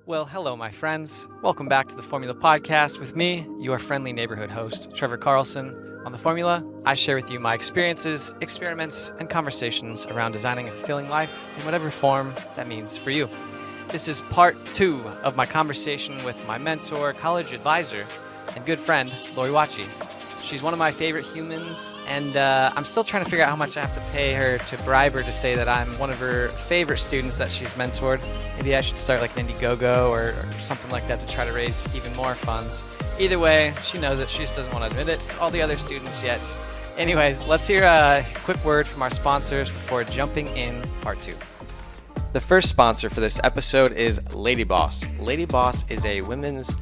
Well, hello, my friends. Welcome back to the Formula Podcast with me, your friendly neighborhood host, Trevor Carlson. On the Formula, I share with you my experiences, experiments, and conversations around designing a fulfilling life in whatever form that means for you. This is part 2 of my conversation with my mentor, college advisor, and good friend, Laurie Watje. She's one of my favorite humans, and I'm still trying to figure out how much I have to pay her to bribe her to say that I'm one of her favorite students that she's mentored. Maybe I should start like an Indiegogo or something like that to try to raise even more funds. Either way, she knows it. She just doesn't want to admit it to all the other students yet. Anyways, let's hear a quick word from our sponsors before jumping in part 2. The first sponsor for this episode is Lady Boss. Lady Boss is a women's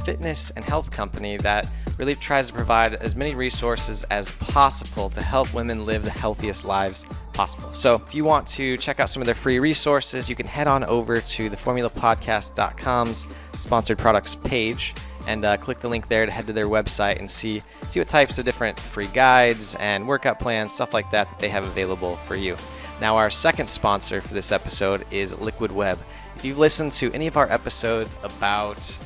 fitness and health company that really tries to provide as many resources as possible to help women live the healthiest lives possible. So if you want to check out some of their free resources, you can head on over to theformulapodcast.com's sponsored products page and click the link there to head to their website and see what types of different free guides and workout plans, stuff like that they have available for you. Now, our second sponsor for this episode is Liquid Web. If you've listened to any of our episodes about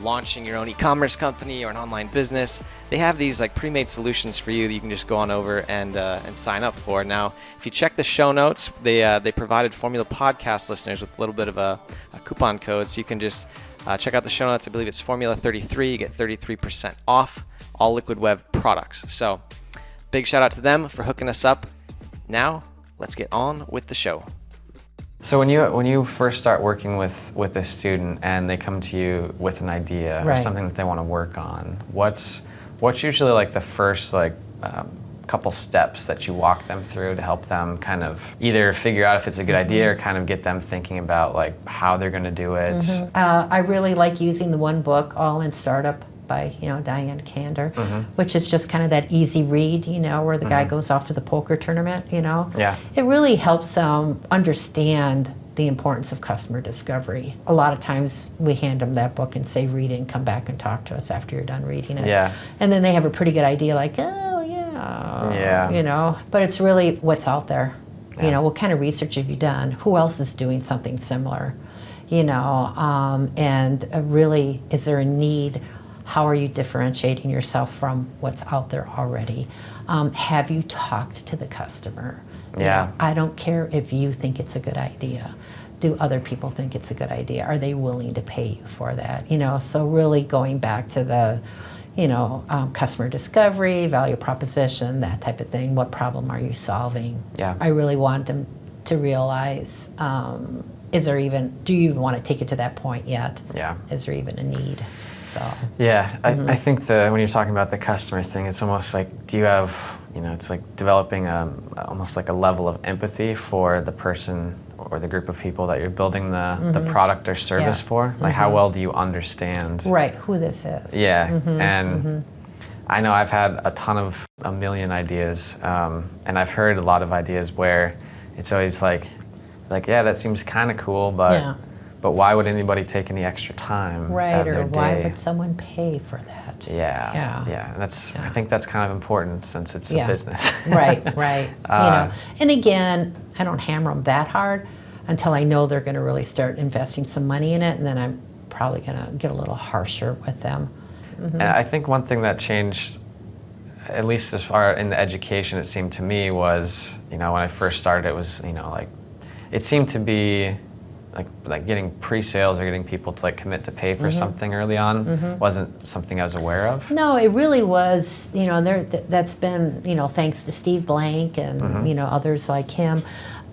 launching your own e-commerce company or an online business, they have these like pre-made solutions for you that you can just go on over and sign up for. Now, if you check the show notes, they provided Formula Podcast listeners with a little bit of a coupon code, so you can just check out the show notes. I believe it's Formula 33. You get 33% off all Liquid Web products. So, big shout out to them for hooking us up. Now, let's get on with the show. So when you first start working with a student and they come to you with an idea or something that they want to work on, what's usually like the first couple steps that you walk them through to help them kind of either figure out if it's a good idea or kind of get them thinking about like how they're going to do it? I really like using the one book, All in Startup, by Diane Kander, which is just kind of that easy read, where the guy goes off to the poker tournament, Yeah. It really helps them understand the importance of customer discovery. A lot of times we hand them that book and say, read it and come back and talk to us after you're done reading it. Yeah. And then they have a pretty good idea like, oh yeah, but it's really what's out there. Yeah. What kind of research have you done? Who else is doing something similar? And really, is there a need? How are you differentiating yourself from what's out there already? Have you talked to the customer? Yeah. I don't care if you think it's a good idea. Do other people think it's a good idea? Are they willing to pay you for that? So really going back to the, customer discovery, value proposition, that type of thing. What problem are you solving? Yeah. I really want them to realize, do you even want to take it to that point yet? Yeah. Is there even a need? So. Yeah, I think when you're talking about the customer thing, it's almost like, do you have, it's like developing almost like a level of empathy for the person or the group of people that you're building the product or service for? Like how well do you understand? Right, who this is. Yeah, and I know I've had a million ideas, and I've heard a lot of ideas where it's always like yeah, that seems kind of cool, but why would anybody take any extra time? Right, or why would someone pay for that? Yeah. And I think that's kind of important since it's a business. Right. And again, I don't hammer them that hard until I know they're going to really start investing some money in it, and then I'm probably going to get a little harsher with them. And I think one thing that changed, at least as far in the education, it seemed to me was, when I first started, it was, it seemed to be like getting pre-sales or getting people to commit to pay for something early on wasn't something I was aware of. No, it really was, that's been, thanks to Steve Blank and, others like him.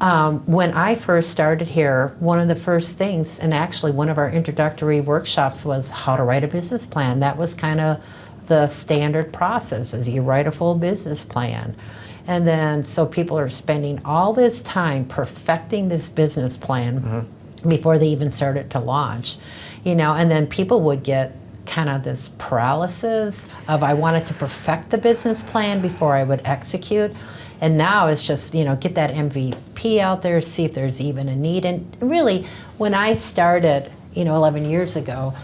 When I first started here, one of the first things, and actually one of our introductory workshops was how to write a business plan. That was kind of the standard process, is you write a full business plan. And then, so people are spending all this time perfecting this business plan before they even started to launch, and then people would get kind of this paralysis of, I wanted to perfect the business plan before I would execute. And now it's just, get that MVP out there, see if there's even a need. And really, when I started, 11 years ago,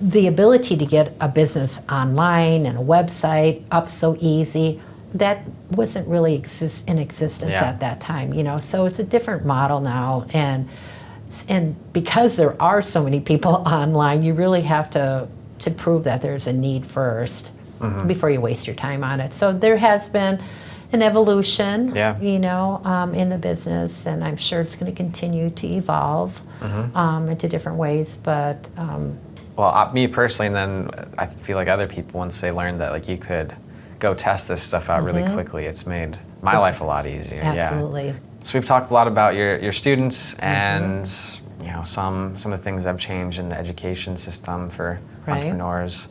the ability to get a business online and a website up so easy, that wasn't really in existence at that time, So it's a different model now. And And because there are so many people online, you really have to prove that there's a need first before you waste your time on it. So there has been an evolution, in the business, and I'm sure it's going to continue to evolve into different ways. But well, me personally, and then I feel like other people, once they learned that like you could go test this stuff out really quickly, it's made my life a lot easier. Absolutely. Yeah. So we've talked a lot about your students and some of the things that have changed in the education system for entrepreneurs.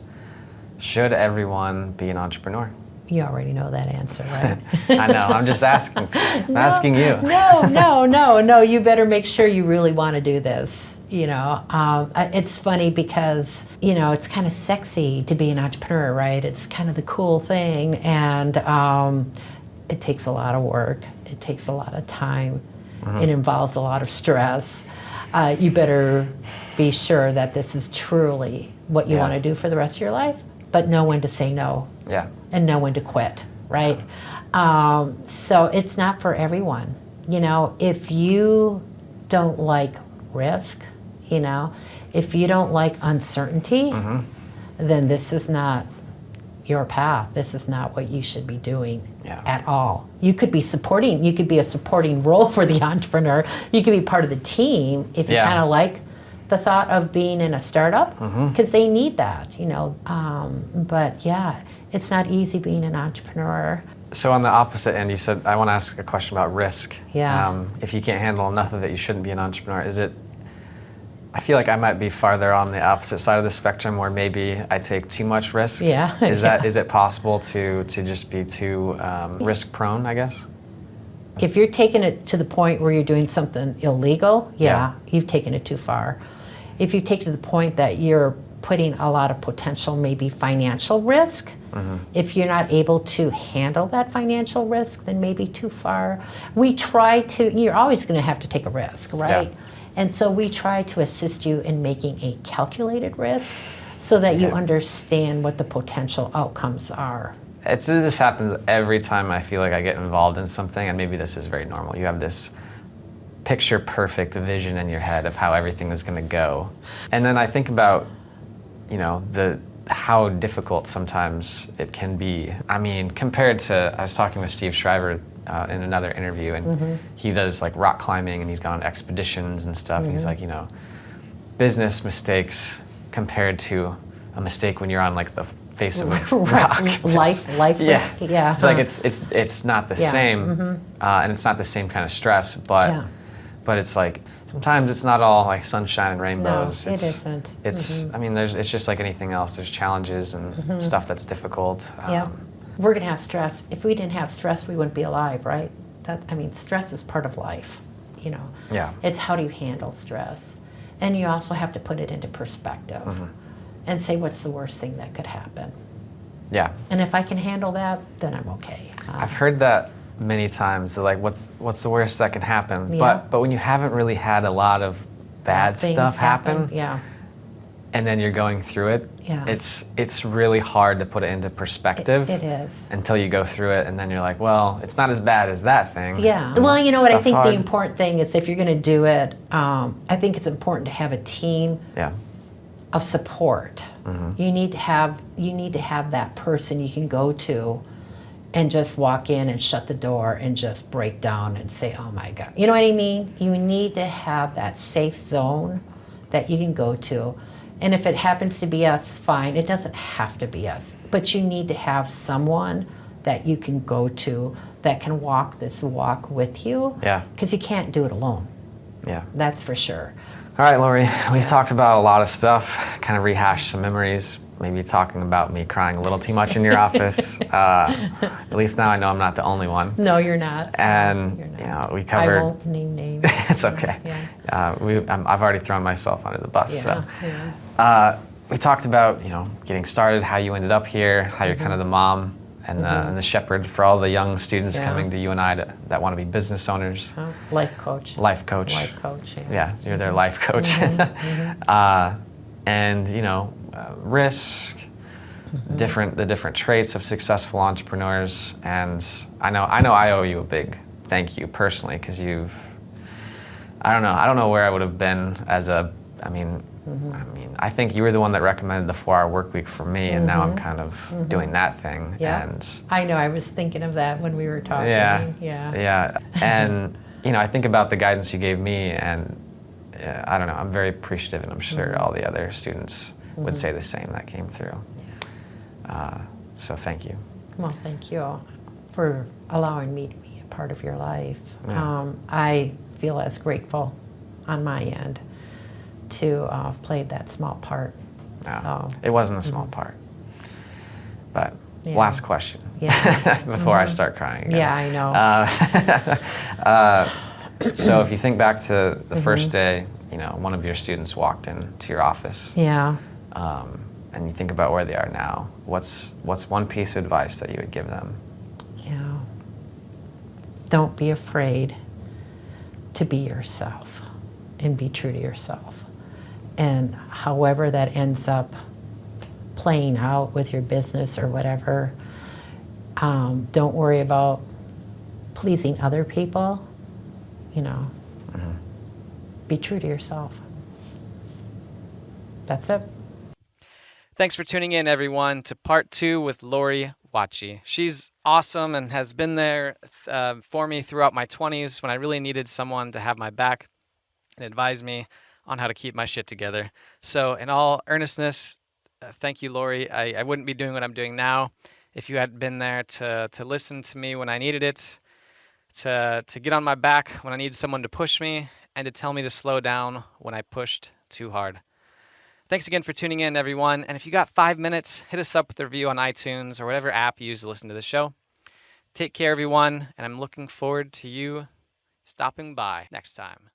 Should everyone be an entrepreneur? You already know that answer, right? I know. I'm just asking. I'm asking you. No. You better make sure you really want to do this. It's funny because it's kind of sexy to be an entrepreneur, right? It's kind of the cool thing, and it takes a lot of work. It takes a lot of time. It involves a lot of stress. You better be sure that this is truly what you want to do for the rest of your life, but know when to say no. Yeah. And know when to quit, right? So it's not for everyone. If you don't like risk, if you don't like uncertainty, then this is not your path. This is not what you should be doing at all. You could be a supporting role for the entrepreneur. You could be part of the team if you kind of like the thought of being in a startup, because they need that, but it's not easy being an entrepreneur. So on the opposite end, you said, I want to ask a question about risk. Yeah. If you can't handle enough of it, you shouldn't be an entrepreneur. I feel like I might be farther on the opposite side of the spectrum, where maybe I take too much risk. Yeah. Is it possible to just be too risk prone, I guess? If you're taking it to the point where you're doing something illegal, you've taken it too far. If you take it to the point that you're putting a lot of potential, maybe financial risk, if you're not able to handle that financial risk, then maybe too far. You're always going to have to take a risk, right? Yeah. And so we try to assist you in making a calculated risk so that you understand what the potential outcomes are. This happens every time I feel like I get involved in something, and maybe this is very normal. You have this picture perfect vision in your head of how everything is going to go. And then I think about, how difficult sometimes it can be. I mean, compared to, I was talking with Steve Shriver in another interview, and he does like rock climbing, and he's gone on expeditions and stuff. He's like, business mistakes compared to a mistake when you're on like the face of a rock. life risk. Yeah. It's like it's not the same, and it's not the same kind of stress, but it's like sometimes it's not all like sunshine and rainbows. No, it isn't. I mean, it's just like anything else. There's challenges and stuff that's difficult. We're gonna have stress. If we didn't have stress, we wouldn't be alive, right? Stress is part of life. Yeah. It's how do you handle stress, and you also have to put it into perspective, and say what's the worst thing that could happen. Yeah. And if I can handle that, then I'm okay. I've heard that many times. They're like, what's the worst that can happen? Yeah. But when you haven't really had a lot of bad stuff happen, and then you're going through it, it's really hard to put it into perspective. It is. Until you go through it, and then you're like, well, it's not as bad as that thing. Yeah. Well, you know what? I think hard. The important thing is if you're going to do it, I think it's important to have a team of support. You need to have that person you can go to and just walk in and shut the door and just break down and say, oh my God. You know what I mean? You need to have that safe zone that you can go to. And if it happens to be us, fine. It doesn't have to be us. But you need to have someone that you can go to that can walk this walk with you. Yeah. Because you can't do it alone. Yeah. That's for sure. All right, Laurie, we've talked about a lot of stuff, kind of rehashed some memories, maybe talking about me crying a little too much in your office. At least now I know I'm not the only one. No, you're not. And You're not. We covered. I won't name names. It's okay. Yeah. I've already thrown myself under the bus. Yeah. So we talked about getting started, how you ended up here, how you're kind of the mom and the shepherd for all the young students coming to you and I that want to be business owners. Oh, life coach. Life coach. Life coach. Yeah, you're their life coach. And risk, the different traits of successful entrepreneurs, and I know I owe you a big thank you personally, because you've I don't know. I don't know where I would have been as a, I mean, I think you were the one that recommended the 4-hour work week for me, and now I'm kind of doing that thing. Yeah. And I know, I was thinking of that when we were talking. Yeah. And, I think about the guidance you gave me, and I don't know, I'm very appreciative, and I'm sure all the other students would say the same that came through. So thank you. Well, thank you for allowing me to be a part of your life. Yeah. I feel as grateful on my end to have played that small part. Yeah. So It wasn't a small part. But Yeah. last question before I start crying again. Yeah, I know. So if you think back to the first day, one of your students walked into your office. Yeah. And you think about where they are now. What's one piece of advice that you would give them? Yeah. Don't be afraid to be yourself and be true to yourself. And however that ends up playing out with your business or whatever, don't worry about pleasing other people. Be true to yourself. That's it. Thanks for tuning in, everyone, to part 2 with Laurie Watje. She's awesome and has been there for me throughout my 20s when I really needed someone to have my back and advise me on how to keep my shit together. So in all earnestness, thank you, Laurie. I wouldn't be doing what I'm doing now if you hadn't been there to listen to me when I needed it, to get on my back when I needed someone to push me, and to tell me to slow down when I pushed too hard. Thanks again for tuning in, everyone. And if you got 5 minutes, hit us up with a review on iTunes or whatever app you use to listen to the show. Take care, everyone, and I'm looking forward to you stopping by next time.